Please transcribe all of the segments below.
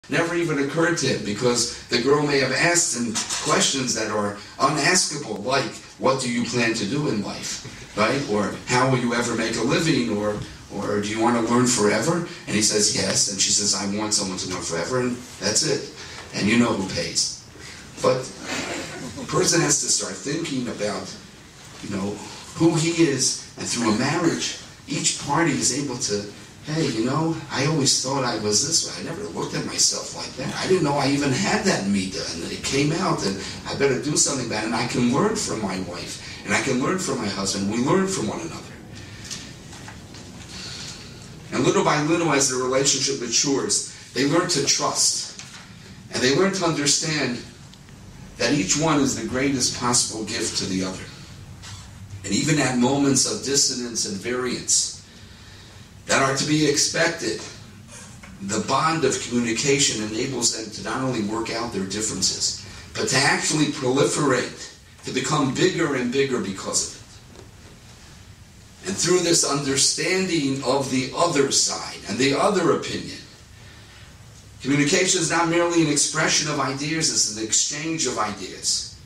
Never even occurred to him, because the girl may have asked him questions that are unaskable, like, what do you plan to do in life, right? Or how will you ever make a living, or do you want to learn forever? And he says yes, and she says, I want someone to learn forever, and that's it. And you know who pays. But a person has to start thinking about, who he is, and through a marriage, each party is able to, hey, I always thought I was this way. I never looked at myself like that. I didn't know I even had that midah, and it came out, and I better do something about it. And I can learn from my wife, and I can learn from my husband. We learn from one another. And little by little, as the relationship matures, they learn to trust, and they learn to understand that each one is the greatest possible gift to the other. And even at moments of dissonance and variance that are to be expected, the bond of communication enables them to not only work out their differences, but to actually proliferate, to become bigger and bigger because of it. And through this understanding of the other side and the other opinion, communication is not merely an expression of ideas, it's an exchange of ideas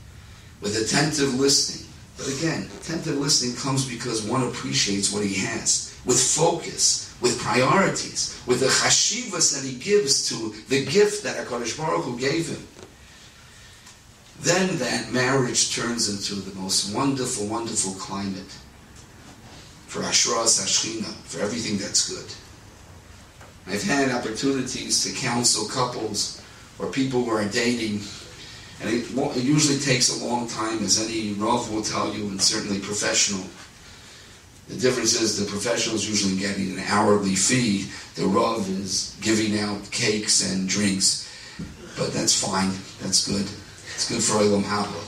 with attentive listening. But again, attentive listening comes because one appreciates what he has, with focus, with priorities, with the chashivas that he gives to the gift that HaKadosh Baruch Hu gave him. Then that marriage turns into the most wonderful, wonderful climate for Ashras Hashchina, for everything that's good. I've had opportunities to counsel couples or people who are dating, and it usually takes a long time, as any Rav will tell you, and certainly professional. The difference is the professional is usually getting an hourly fee. The Rav is giving out cakes and drinks. But that's fine. That's good. It's good for Olam Haba.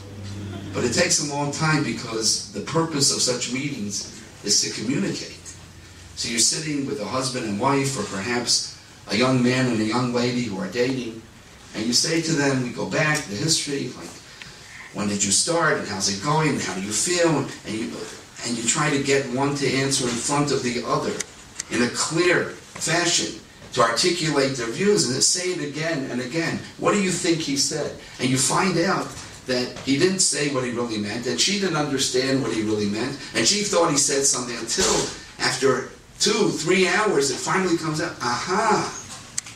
But it takes a long time because the purpose of such meetings is to communicate. So you're sitting with a husband and wife, or perhaps a young man and a young lady who are dating, and you say to them, we go back, the history, like, when did you start, and how's it going, and how do you feel, and you try to get one to answer in front of the other in a clear fashion to articulate their views, and to say it again and again. What do you think he said? And you find out that he didn't say what he really meant, and she didn't understand what he really meant, and she thought he said something until after 2-3 hours it finally comes out, aha,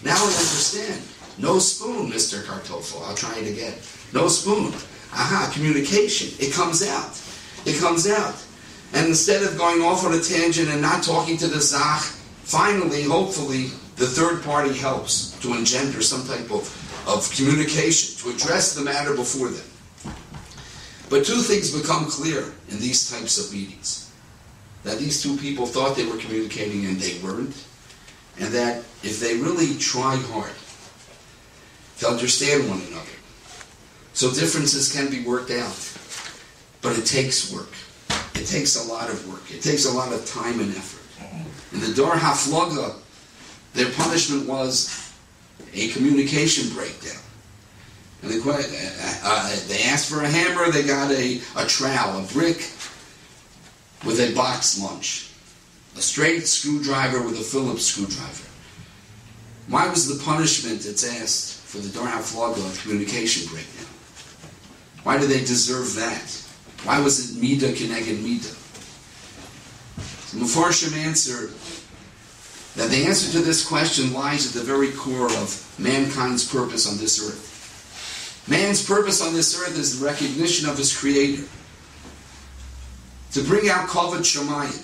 now I understand. No spoon, Mr. Kartoffel. I'll try it again. No spoon. Aha, communication. It comes out. It comes out. And instead of going off on a tangent and not talking to the Zach, finally, hopefully, the third party helps to engender some type of communication, to address the matter before them. But two things become clear in these types of meetings. That these two people thought they were communicating and they weren't. And that if they really try hard to understand one another, so differences can be worked out. But it takes work. It takes a lot of work. It takes a lot of time and effort. In the Dor HaFlaga, their punishment was a communication breakdown. And they asked for a hammer, they got a trowel, a brick with a box lunch, a straight screwdriver with a Phillips screwdriver. Why was the punishment that's asked for the Dor HaFlaga communication breakdown? Why do they deserve that? Why was it Midah Keneged Midah? The Mefarshim answer that the answer to this question lies at the very core of mankind's purpose on this earth. Man's purpose on this earth is the recognition of his Creator. To bring out Kavod Shamayim,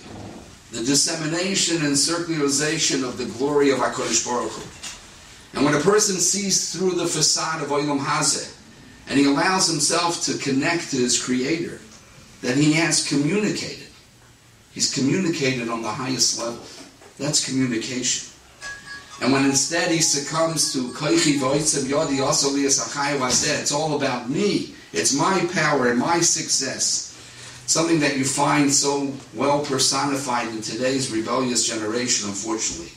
the dissemination and circularization of the glory of HaKadosh Baruch Hu. And when a person sees through the facade of Olam Hazeh, and he allows himself to connect to his Creator, then he has communicated. He's communicated on the highest level. That's communication. And when instead he succumbs to Koichi Voitzem Yodi Asoli Esachai Wazeh, it's all about me. It's my power and my success. Something that you find so well personified in today's rebellious generation, unfortunately.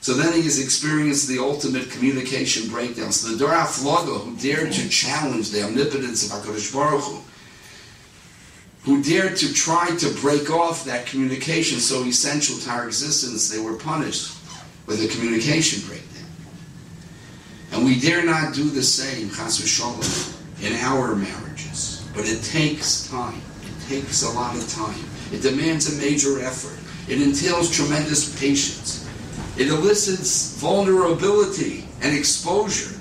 So then he has experienced the ultimate communication breakdown. So the Dor HaFlaga, who dared to challenge the omnipotence of HaKadosh Baruch Hu, who dared to try to break off that communication so essential to our existence, they were punished with a communication breakdown. And we dare not do the same, chas v'shalom, in our marriages. But it takes time. It takes a lot of time. It demands a major effort. It entails tremendous patience. It elicits vulnerability and exposure.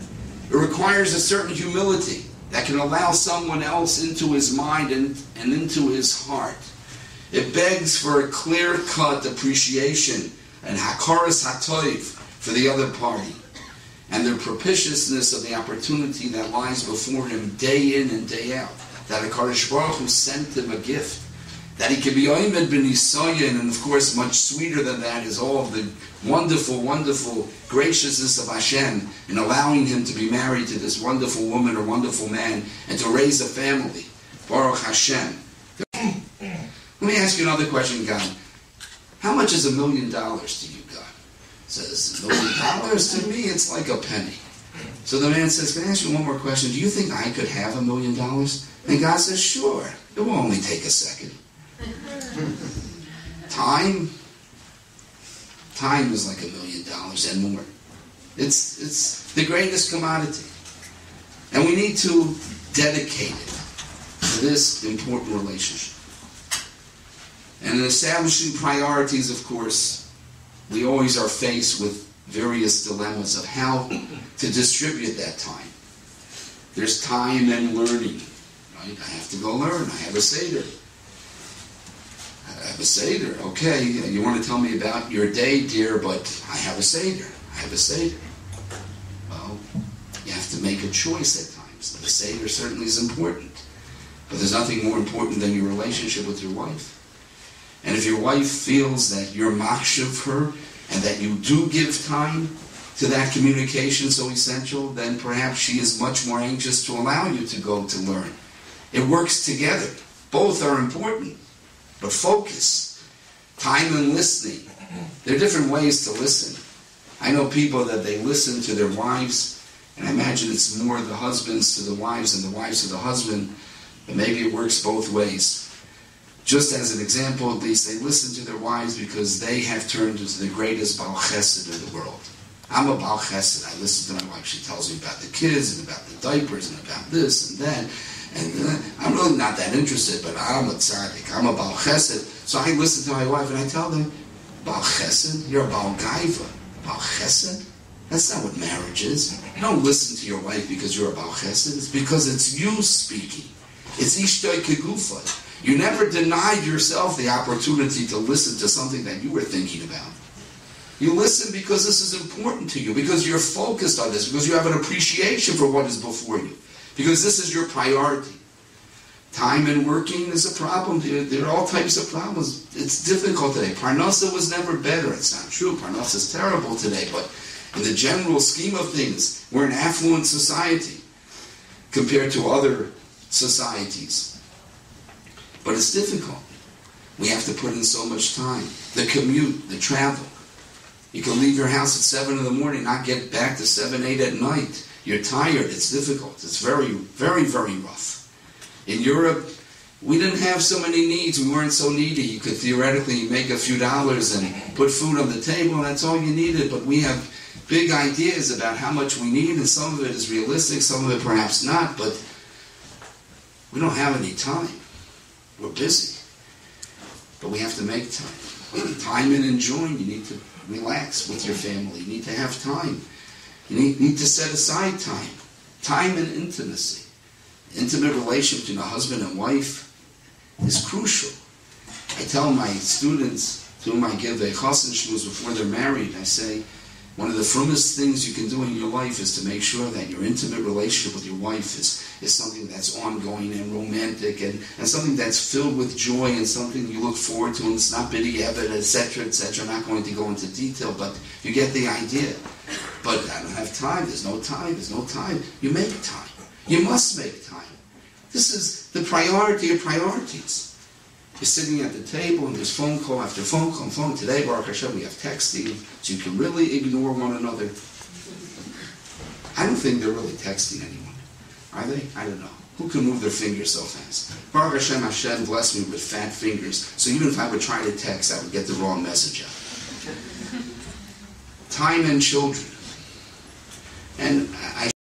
It requires a certain humility that can allow someone else into his mind and into his heart. It begs for a clear-cut appreciation and hakaras hatoiv for the other party, and the propitiousness of the opportunity that lies before him day in and day out. That HaKadosh Baruch Hu sent him a gift, that he can be oimed b'nisayin, and of course much sweeter than that is all of the wonderful, wonderful graciousness of Hashem in allowing him to be married to this wonderful woman or wonderful man and to raise a family. Baruch Hashem. Let me ask you another question, God. How much is $1 million to you, God? Says, $1 million? To me, it's like a penny. So the man says, can I ask you one more question? Do you think I could have $1 million? And God says, sure. It will only take a second. Time is like $1 million and more. It's the greatest commodity. And we need to dedicate it to this important relationship. And in establishing priorities, of course, we always are faced with various dilemmas of how to distribute that time. There's time and learning, right? I have to go learn. I have a Seder. Okay, you want to tell me about your day, dear, but I have a Seder. Well, you have to make a choice at times. The Seder certainly is important. But there's nothing more important than your relationship with your wife. And if your wife feels that you're makshav her, and that you do give time to that communication so essential, then perhaps she is much more anxious to allow you to go to learn. It works together. Both are important. But focus, time and listening. There are different ways to listen. I know people that they listen to their wives, and I imagine it's more the husbands to the wives and the wives to the husband, but maybe it works both ways. Just as an example, at least, they listen to their wives because they have turned into the greatest Baal Chesed in the world. I'm a Baal Chesed. I listen to my wife. She tells me about the kids and about the diapers and about this and that. And I'm really not that interested, but I'm a tzaddik. I'm a Baal Chesed. So I listen to my wife and I tell them, Baal Chesed? You're a Baal Gaiva. Baal Chesed? That's not what marriage is. You don't listen to your wife because you're a Baal Chesed. It's because it's you speaking. It's ishtoi kegufa. You never denied yourself the opportunity to listen to something that you were thinking about. You listen because this is important to you, because you're focused on this, because you have an appreciation for what is before you, because this is your priority. Time and working is a problem. There are all types of problems. It's difficult today. Parnasa was never better. It's not true. Parnasa is terrible today, but in the general scheme of things, we're an affluent society compared to other societies. But it's difficult. We have to put in so much time. The commute, the travel. You can leave your house at 7 in the morning, not get back to 7, 8 at night. You're tired. It's difficult. It's very, very, very rough. In Europe, we didn't have so many needs. We weren't so needy. You could theoretically make a few dollars and put food on the table, and that's all you needed. But we have big ideas about how much we need, and some of it is realistic, some of it perhaps not, but we don't have any time. We're busy. But we have to make time. Time and enjoying. You need to relax with your family. You need to have time. You need to set aside time. Time and intimacy. Intimate relation between a husband and wife is crucial. I tell my students, to whom I give a chassan shmuz before they're married, I say, one of the frummest things you can do in your life is to make sure that your intimate relationship with your wife is something that's ongoing and romantic and something that's filled with joy and something you look forward to, and it's not biddy evid, etc., etc. I'm not going to go into detail, but you get the idea. But I don't have time. There's no time. You make time. You must make time. This is the priority of priorities. You're sitting at the table and there's phone call after phone call. Today, Baruch Hashem, we have texting, so you can really ignore one another. I don't think they're really texting anyone. Are they? I don't know. Who can move their fingers so fast? Baruch Hashem, Hashem blessed me with fat fingers, so even if I would try to text, I would get the wrong message out. Time and children. And I